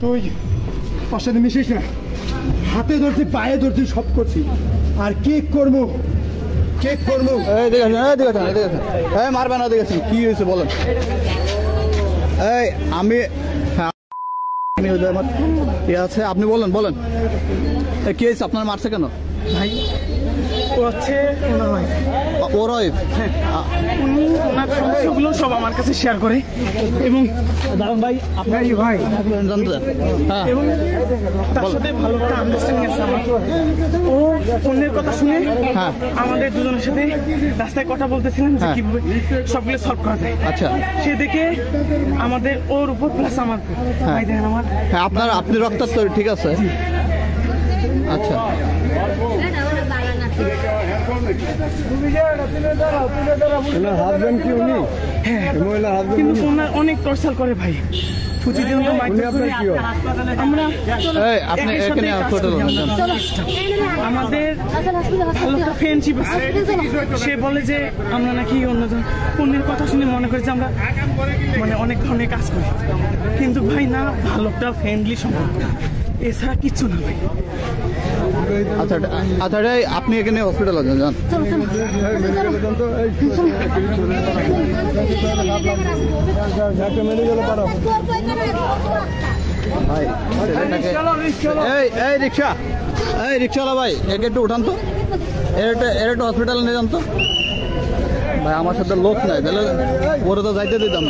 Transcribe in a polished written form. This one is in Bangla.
তুই ওর সাথে মিশিস না, হাতে ধরছি পায়ে ধরছি সব করছি, আর কেক করবো কেক করবো। এই দেখেছেন মারবে না, দেখেছেন কি হয়েছে বলেন। এই আমি আছে, আপনি বলেন বলেন কি হয়েছে, আপনার মারছে কেন? ভাই ও হচ্ছে ওর ওয়াইফ, উনি ওনার সমস্যাগুলো সব আমার কাছে শেয়ার করে এবং দারুণ ভাই আপনার ভাই জানতে হ্যাঁ এবং তার সাথে ভালো একটা আন্ডারস্ট্যান্ডিং আছে আমার। ও অন্যের কথা শুনে হ্যাঁ আমাদের দুজনের সাথে রাস্তায় কথা বলতেছিলাম যে হ্যাঁ। কিভাবে সবগুলো সলভ করা যায়। আচ্ছা সে দেখে আমাদের ওর উপর প্লাস আমার ভাই দেখেন আমার হ্যাঁ আপনি রক্তাক্ত, ঠিক আছে আচ্ছা। হাজবেন্ড কি উনি? হ্যাঁ মহিলা হাজবেন্ড কিন্তু ওনার অনেক টর্চার করে ভাই, প্রতিদিন তো আমরা এই আপনি এখানে হোটেল আমাদের ভালো একটা ফ্রেন্ডশিপ আছে। সে বলে যে আমরা নাকি অন্যের কথা শুনে মনে করি যে আমরা মানে অনেক ধরনের কাজ করি, কিন্তু ভাই না, ভালো একটা ফ্রেন্ডলি সম্পর্ক এছাড়া কিচ্ছু না ভাই। আচ্ছা আচ্ছা আপনি এখানে হসপিটাল আছেন যান। এই রিক্সাওয়ালা ভাই, একে একটু উঠান তো, এর একটু হসপিটাল নিয়ে যান তো ভাই। আমার সাথে লোক নাই, তাহলে ওরা তো যাইতে দিতাম।